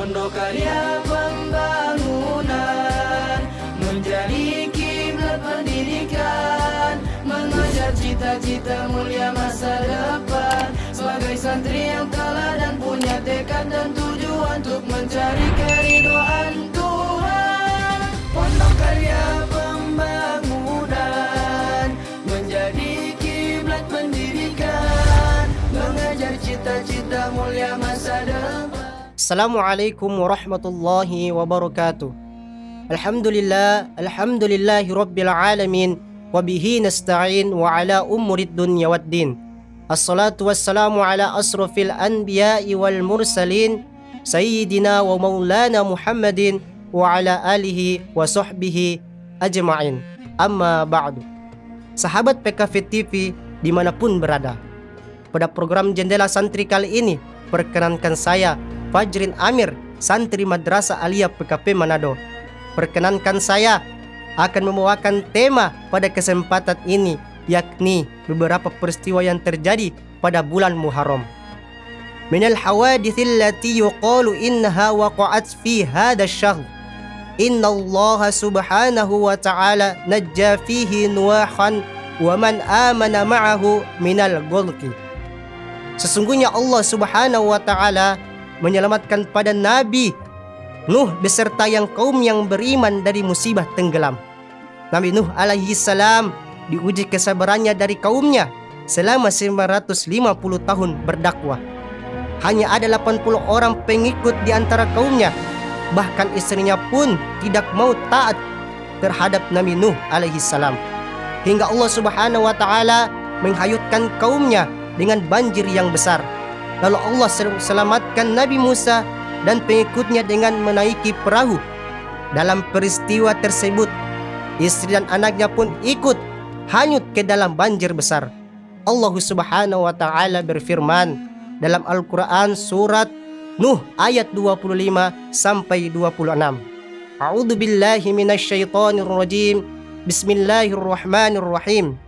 Pondok Karya Pembangunan menjadi kiblat pendidikan, mengejar cita-cita mulia masa depan. Sebagai santri yang teladan punya tekad dan tujuan untuk mencari keridhaan Tuhan. Pondok Karya Pembangunan menjadi kiblat pendidikan, mengejar cita-cita mulia masa depan. Assalamualaikum warahmatullahi wabarakatuh. Alhamdulillahi rabbil alamin, wabihi nasta'in wa ala umurid dunya waddin. Assalatu wassalamu ala asrafil anbiya'i wal mursalin, sayyidina wa maulana Muhammadin wa ala alihi wa sahbihi ajma'in. Amma ba'du. Sahabat PKV TV dimanapun berada, pada program Jendela Santri kali ini perkenankan saya Fajrin Amir, santri Madrasah Aliyah PKP Manado. Perkenankan saya akan membawakan tema pada kesempatan ini, yakni beberapa peristiwa yang terjadi pada bulan Muharram. Minal hawadithil lati yuqalu innaha waqa'at fi hadha asy-syahr. Innallaha subhanahu wa ta'ala najja fihi Nuhan wa man amana ma'ahu minal ghulqi. Sesungguhnya Allah subhanahu wa ta'ala menyelamatkan pada Nabi Nuh beserta yang kaum yang beriman dari musibah tenggelam. Nabi Nuh alaihi salam diuji kesabarannya dari kaumnya selama 950 tahun berdakwah. Hanya ada 80 orang pengikut di antara kaumnya. Bahkan istrinya pun tidak mau taat terhadap Nabi Nuh alaihi salam. Hingga Allah subhanahu wa ta'ala menghanyutkan kaumnya dengan banjir yang besar. Lalu Allah selamatkan Nabi Musa dan pengikutnya dengan menaiki perahu. Dalam peristiwa tersebut, istri dan anaknya pun ikut hanyut ke dalam banjir besar. Allah subhanahu wa ta'ala berfirman dalam Al-Quran surat Nuh ayat 25 sampai 26. A'udzu billahi minasyaitonir rajim. Bismillahirrahmanirrahim.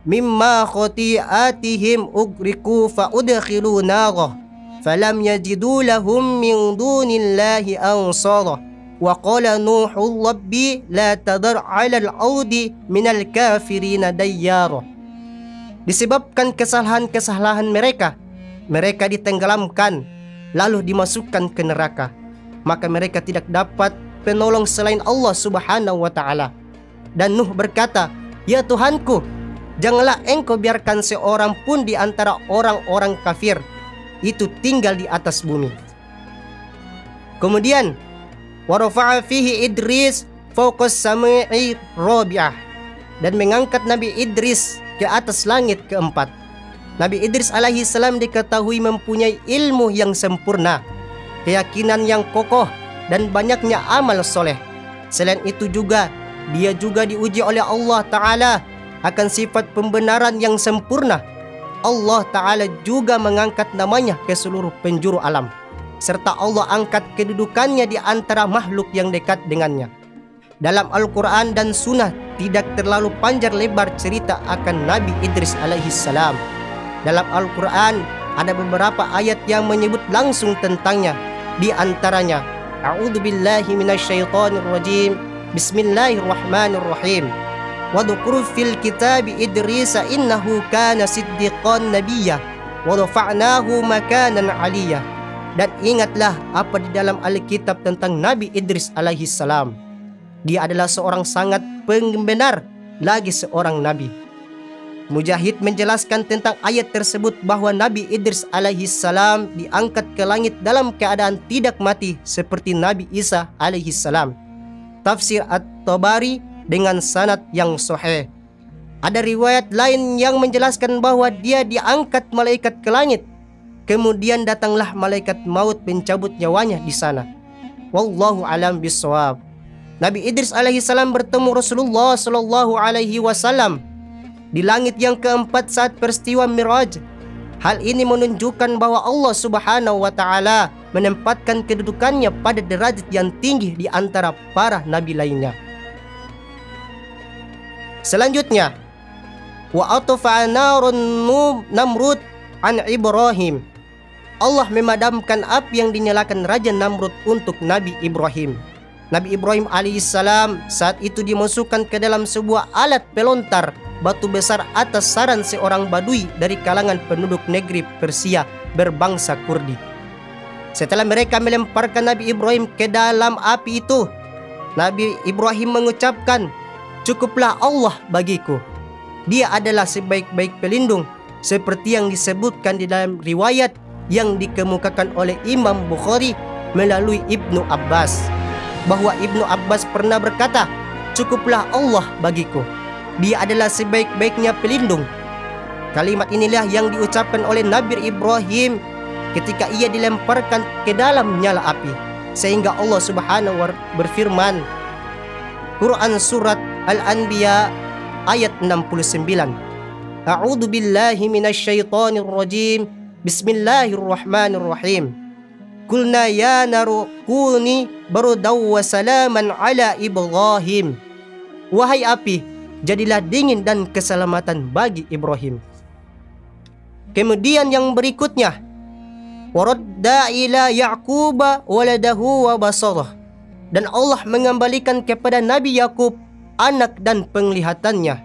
Mimma khati'atihim ugriku fa'udkhilu narah falam yajidu lahum min dunillahi ansara wa qala Nuhu rabbi la tadar 'alal ardi minal kafirina dayyara. Disebabkan kesalahan-kesalahan mereka ditenggelamkan lalu dimasukkan ke neraka, maka mereka tidak dapat penolong selain Allah subhanahu wa ta'ala. Dan Nuh berkata, ya Tuhanku, janganlah engkau biarkan seorang pun di antara orang-orang kafir itu tinggal di atas bumi. Kemudian warafa'a fihi Idris fawqas sama'i rabi'ah, dan mengangkat Nabi Idris ke atas langit keempat. Nabi Idris alaihi salam diketahui mempunyai ilmu yang sempurna, keyakinan yang kokoh, dan banyaknya amal soleh. Selain itu juga dia juga diuji oleh Allah Ta'ala akan sifat pembenaran yang sempurna. Allah Ta'ala juga mengangkat namanya ke seluruh penjuru alam, serta Allah angkat kedudukannya di antara makhluk yang dekat dengannya. Dalam Al-Quran dan Sunnah tidak terlalu panjang lebar cerita akan Nabi Idris alaihi salam. Dalam Al-Quran ada beberapa ayat yang menyebut langsung tentangnya. Di antaranya, A'udzu billahi minasyaitonir rajim. Bismillahirrahmanirrahim. Wadhkur fil kitabi Idrisa innahu kana siddiqan nabiyya wa rafa'nahu makanan 'aliyya. Dan ingatlah apa di dalam Alkitab tentang Nabi Idris alaihi salam. Dia adalah seorang sangat pembenar, lagi seorang nabi. Mujahid menjelaskan tentang ayat tersebut bahwa Nabi Idris alaihi salam diangkat ke langit dalam keadaan tidak mati seperti Nabi Isa alaihi salam. Tafsir At-Tabari dengan sanad yang sahih. Ada riwayat lain yang menjelaskan bahwa dia diangkat malaikat ke langit. Kemudian datanglah malaikat maut mencabut nyawanya di sana. Wallahu alam bisawab. Nabi Idris alaihi salam bertemu Rasulullah sallallahu alaihi wasallam di langit yang keempat saat peristiwa Miraj. Hal ini menunjukkan bahwa Allah subhanahu wa ta'ala menempatkan kedudukannya pada derajat yang tinggi di antara para nabi lainnya. Selanjutnya, wa atfa'a narun Namrud an Ibrahim. Allah memadamkan api yang dinyalakan Raja Namrud untuk Nabi Ibrahim. Nabi Ibrahim alaihissalam saat itu dimasukkan ke dalam sebuah alat pelontar batu besar atas saran seorang badui dari kalangan penduduk negeri Persia berbangsa Kurdi. Setelah mereka melemparkan Nabi Ibrahim ke dalam api itu, Nabi Ibrahim mengucapkan, "Cukuplah Allah bagiku. Dia adalah sebaik-baik pelindung," seperti yang disebutkan di dalam riwayat yang dikemukakan oleh Imam Bukhari melalui Ibnu Abbas, bahwa Ibnu Abbas pernah berkata, "Cukuplah Allah bagiku. Dia adalah sebaik-baiknya pelindung." Kalimat inilah yang diucapkan oleh Nabi Ibrahim ketika ia dilemparkan ke dalam nyala api, sehingga Allah Subhanahu wa Ta'ala berfirman, Quran surat Al-Anbiya ayat 69, "A'udzu billahi minasyaitonir rajim. Bismillahirrahmanirrahim. Qulna ya naru kuni bardaw wa salaman ala Ibrahim." Wahai api, jadilah dingin dan keselamatan bagi Ibrahim. Kemudian yang berikutnya, waradda ila Ya'quba waladahu wa basarah. Dan Allah mengembalikan kepada Nabi Yakub anak dan penglihatannya.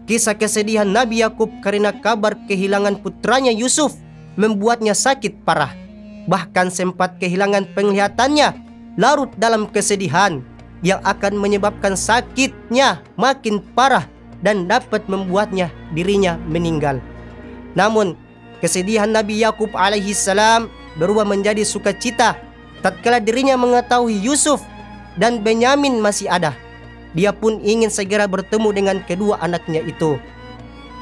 Kisah kesedihan Nabi Yakub karena kabar kehilangan putranya Yusuf membuatnya sakit parah. Bahkan sempat kehilangan penglihatannya, larut dalam kesedihan yang akan menyebabkan sakitnya makin parah dan dapat membuatnya dirinya meninggal. Namun kesedihan Nabi Yakub alaihissalam berubah menjadi sukacita tatkala dirinya mengetahui Yusuf dan Benyamin masih ada. Dia pun ingin segera bertemu dengan kedua anaknya itu.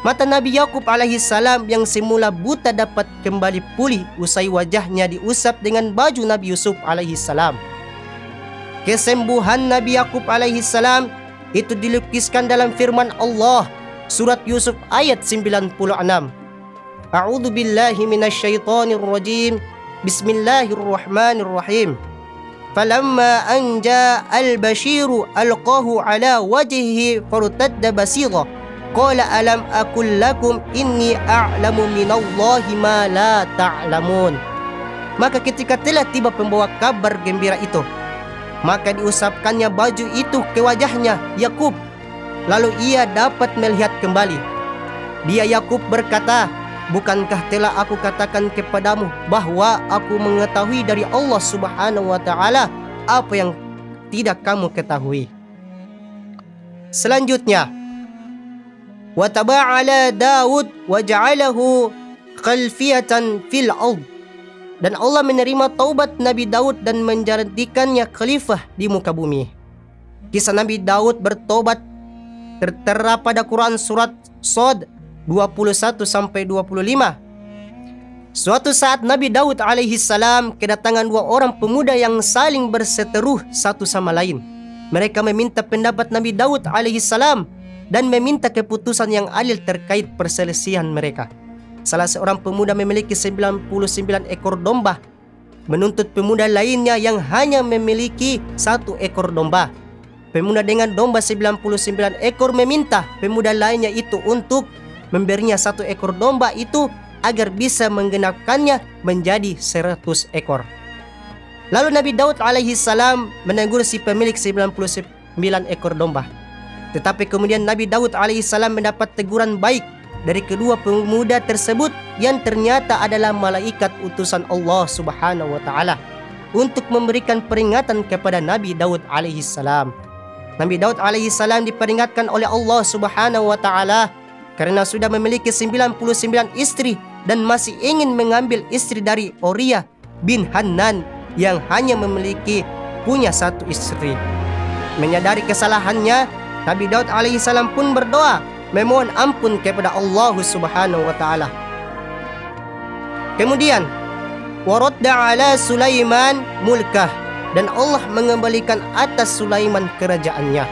Mata Nabi Yakub alaihissalam yang semula buta dapat kembali pulih usai wajahnya diusap dengan baju Nabi Yusuf alaihissalam. Kesembuhan Nabi Yakub alaihissalam itu dilukiskan dalam firman Allah surat Yusuf ayat 96. A'udzu billahi minasyaitonir rajim. Bismillahirrahmanirrahim. Falamma anja al-bashiru alqahu ala wajhihi fartadda basira. Qala alam aqul lakum inni a'lamu minallahi ma la ta'lamun. Maka ketika telah tiba pembawa kabar gembira itu, maka diusapkannya baju itu ke wajahnya Yakub, lalu ia dapat melihat kembali. Dia Yakub berkata, "Bukankah telah aku katakan kepadamu bahwa aku mengetahui dari Allah Subhanahu wa Ta'ala apa yang tidak kamu ketahui?" Selanjutnya, wa taba'ala Daud wa ja'alahu khalfiyatan fil ard. Dan Allah menerima taubat Nabi Daud dan menjadikannya khalifah di muka bumi. Kisah Nabi Daud bertobat tertera pada Quran surat Shad 21-25. Suatu saat Nabi Daud alaihissalam kedatangan dua orang pemuda yang saling berseteru satu sama lain. Mereka meminta pendapat Nabi Daud alaihissalam dan meminta keputusan yang adil terkait perselisihan mereka. Salah seorang pemuda memiliki 99 ekor domba, menuntut pemuda lainnya yang hanya memiliki 1 ekor domba. Pemuda dengan domba 99 ekor meminta pemuda lainnya itu untuk memberinya 1 ekor domba itu agar bisa menggenapkannya menjadi 100 ekor. Lalu Nabi Daud alaihissalam menegur si pemilik 99 ekor domba. Tetapi kemudian Nabi Daud alaihissalam mendapat teguran baik dari kedua pemuda tersebut yang ternyata adalah malaikat utusan Allah Subhanahu wa Ta'ala untuk memberikan peringatan kepada Nabi Daud alaihissalam. Nabi Daud alaihissalam diperingatkan oleh Allah Subhanahu wa Ta'ala karena sudah memiliki 99 istri dan masih ingin mengambil istri dari Uriah bin Hanan yang hanya punya 1 istri. Menyadari kesalahannya, Nabi Daud alaihissalam pun berdoa memohon ampun kepada Allah Subhanahu wa Ta'ala. Kemudian waradda ala Sulaiman mulkah, dan Allah mengembalikan atas Sulaiman kerajaannya.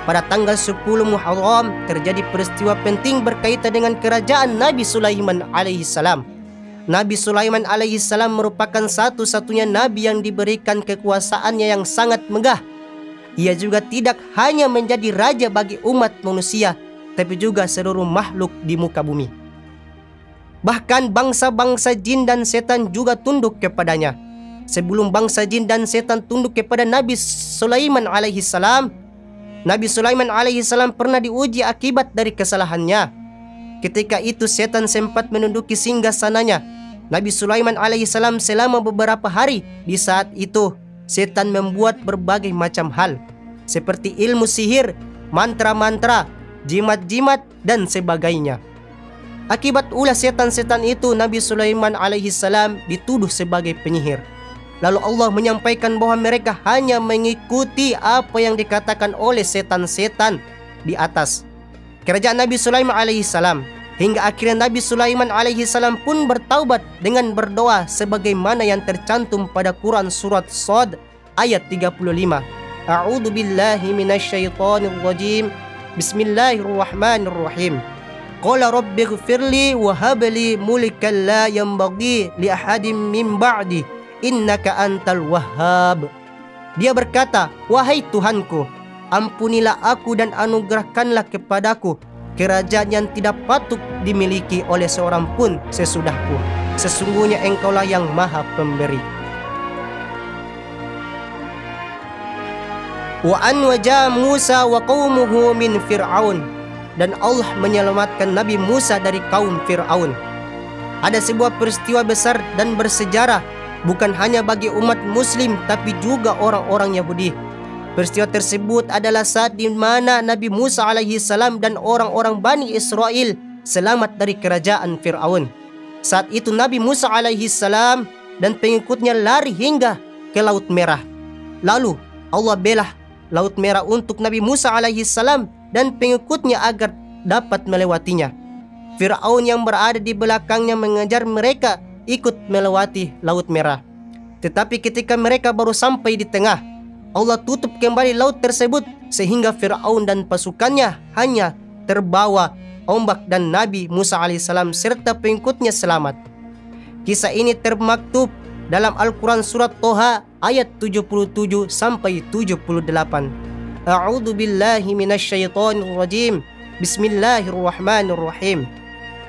Pada tanggal 10 Muharram terjadi peristiwa penting berkaitan dengan kerajaan Nabi Sulaiman alaihissalam. Nabi Sulaiman alaihissalam merupakan satu-satunya nabi yang diberikan kekuasaannya yang sangat megah. Ia juga tidak hanya menjadi raja bagi umat manusia, tapi juga seluruh makhluk di muka bumi. Bahkan bangsa-bangsa jin dan setan juga tunduk kepadanya. Sebelum bangsa jin dan setan tunduk kepada Nabi Sulaiman alaihi salam, Nabi Sulaiman alaihi salam pernah diuji akibat dari kesalahannya. Ketika itu setan sempat menduduki singgasananya Nabi Sulaiman alaihi salam selama beberapa hari. Di saat itu setan membuat berbagai macam hal seperti ilmu sihir, mantra-mantra, jimat-jimat dan sebagainya. Akibat ulah setan-setan itu, Nabi Sulaiman alaihi salam dituduh sebagai penyihir. Lalu Allah menyampaikan bahwa mereka hanya mengikuti apa yang dikatakan oleh setan-setan di atas kerajaan Nabi Sulaiman alaihi salam. Hingga akhirnya Nabi Sulaiman alaihi salam pun bertaubat dengan berdoa sebagaimana yang tercantum pada Quran surat Shad ayat 35. A'udzu billahi minasyaitonir rajim. Bismillahirrahmanirrahim. Qala rabbighfirli wa habli mulkan la yanbaghi li ahadin min ba'di innaka antal wahhab. Dia berkata, wahai Tuhanku, ampunilah aku dan anugerahkanlah kepadaku kerajaan yang tidak patut dimiliki oleh seorang pun sesudahku. Sesungguhnya engkaulah yang maha pemberi. Wa anwaja Musa wa qaumuhu min Fir'aun. Dan Allah menyelamatkan Nabi Musa dari kaum Fir'aun. Ada sebuah peristiwa besar dan bersejarah bukan hanya bagi umat muslim tapi juga orang-orang Yahudi. Peristiwa tersebut adalah saat di mana Nabi Musa alaihi salam dan orang-orang Bani Israel selamat dari kerajaan Fir'aun. Saat itu Nabi Musa alaihi salam dan pengikutnya lari hingga ke Laut Merah. Lalu Allah belah Laut Merah untuk Nabi Musa alaihi salam dan pengikutnya agar dapat melewatinya. Fir'aun yang berada di belakangnya mengejar mereka ikut melewati Laut Merah. Tetapi ketika mereka baru sampai di tengah, Allah tutup kembali laut tersebut sehingga Fir'aun dan pasukannya hanya terbawa ombak dan Nabi Musa alaihissalam serta pengikutnya selamat. Kisah ini termaktub dalam Al-Quran surat Toha ayat 77 sampai 78. A'udzu billahi minasyaitonir rajim. Bismillahirrahmanirrahim.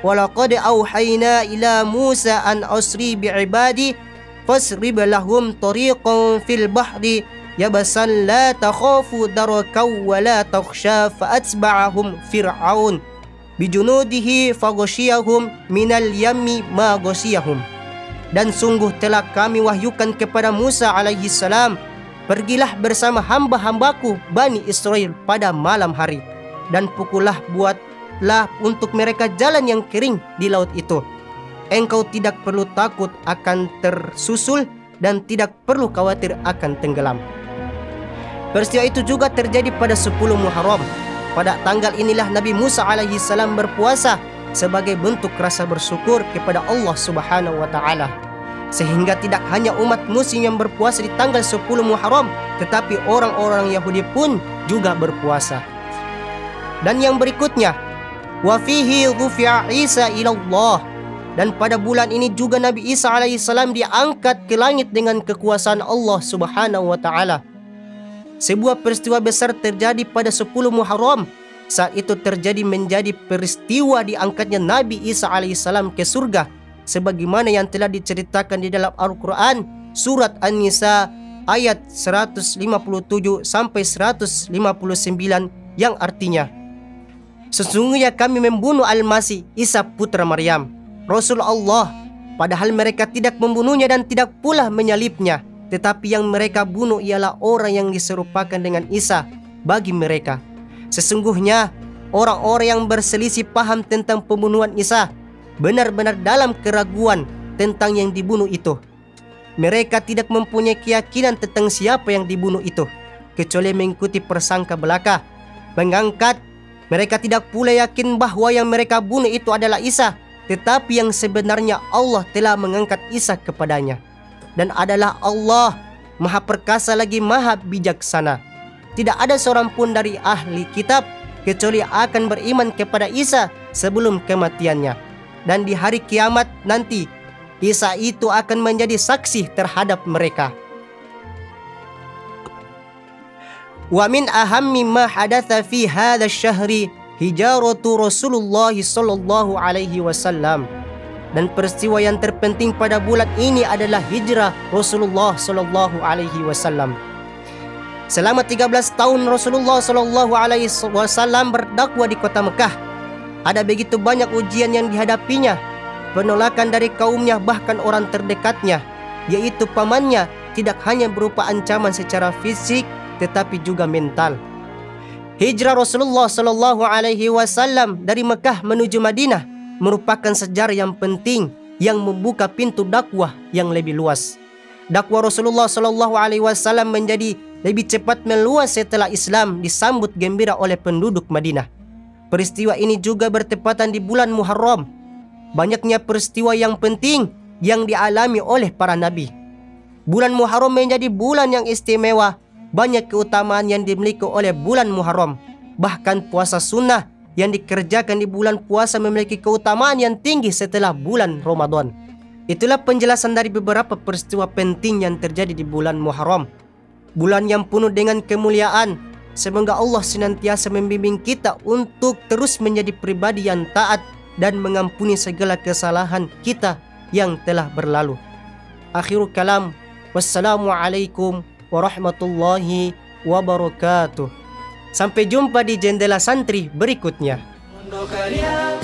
Walaqad auhayna ila Musa an asri bi'ibadi fasrib lahum tariqan fil bahri yabasan la takhafu darakaw wa la takhsha fa'atba'ahum fir'aun bijunudihi faghashiyahum minal yammi ma ghashiyahum. Dan sungguh telah kami wahyukan kepada Musa alaihi salam, pergilah bersama hamba-hambaku Bani Israel pada malam hari, dan pukullah buatlah untuk mereka jalan yang kering di laut itu. Engkau tidak perlu takut akan tersusul dan tidak perlu khawatir akan tenggelam. Peristiwa itu juga terjadi pada 10 Muharram. Pada tanggal inilah Nabi Musa alaihi salam berpuasa sebagai bentuk rasa bersyukur kepada Allah Subhanahu wa taala. Sehingga tidak hanya umat muslim yang berpuasa di tanggal 10 Muharram, tetapi orang-orang Yahudi pun juga berpuasa. Dan yang berikutnya, wa fihi rufi'a Isa ila Allah. Dan pada bulan ini juga Nabi Isa alaihissalam diangkat ke langit dengan kekuasaan Allah Subhanahu wa taala. Sebuah peristiwa besar terjadi pada 10 Muharram. Saat itu terjadi menjadi peristiwa diangkatnya Nabi Isa alaihissalam ke surga, sebagaimana yang telah diceritakan di dalam Al-Quran surat An-Nisa ayat 157 sampai 159 yang artinya, sesungguhnya kami membunuh Al-Masih Isa putra Maryam, Rasul Allah, padahal mereka tidak membunuhnya dan tidak pula menyalibnya, tetapi yang mereka bunuh ialah orang yang diserupakan dengan Isa bagi mereka. Sesungguhnya orang-orang yang berselisih paham tentang pembunuhan Isa benar-benar dalam keraguan tentang yang dibunuh itu. Mereka tidak mempunyai keyakinan tentang siapa yang dibunuh itu, kecuali mengikuti persangka belaka. Mengangkat, mereka tidak pula yakin bahwa yang mereka bunuh itu adalah Isa, tetapi yang sebenarnya Allah telah mengangkat Isa kepadanya. Dan adalah Allah Maha Perkasa lagi Maha Bijaksana. Tidak ada seorang pun dari ahli kitab kecuali akan beriman kepada Isa sebelum kematiannya. Dan di hari kiamat nanti, Isa itu akan menjadi saksi terhadap mereka. Wa min ahammi ma hadatha fi hadha syahri hijaratu Rasulullah sallallahu alaihi wasallam. Dan peristiwa yang terpenting pada bulan ini adalah hijrah Rasulullah Shallallahu Alaihi Wasallam. Selama 13 tahun Rasulullah Shallallahu Alaihi Wasallam berdakwah di kota Mekah. Ada begitu banyak ujian yang dihadapinya, penolakan dari kaumnya bahkan orang terdekatnya, yaitu pamannya, tidak hanya berupa ancaman secara fisik tetapi juga mental. Hijrah Rasulullah Shallallahu Alaihi Wasallam dari Mekah menuju Madinah merupakan sejarah yang penting yang membuka pintu dakwah yang lebih luas. Dakwah Rasulullah Shallallahu Alaihi Wasallam menjadi lebih cepat meluas setelah Islam disambut gembira oleh penduduk Madinah. Peristiwa ini juga bertepatan di bulan Muharram. Banyaknya peristiwa yang penting yang dialami oleh para nabi. Bulan Muharram menjadi bulan yang istimewa. Banyak keutamaan yang dimiliki oleh bulan Muharram. Bahkan puasa sunnah yang dikerjakan di bulan puasa memiliki keutamaan yang tinggi setelah bulan Ramadan. Itulah penjelasan dari beberapa peristiwa penting yang terjadi di bulan Muharram. Bulan yang penuh dengan kemuliaan. Semoga Allah senantiasa membimbing kita untuk terus menjadi pribadi yang taat dan mengampuni segala kesalahan kita yang telah berlalu. Akhirul kalam. Wassalamualaikum warahmatullahi wabarakatuh. Sampai jumpa di Jendela Santri berikutnya. Untuk karya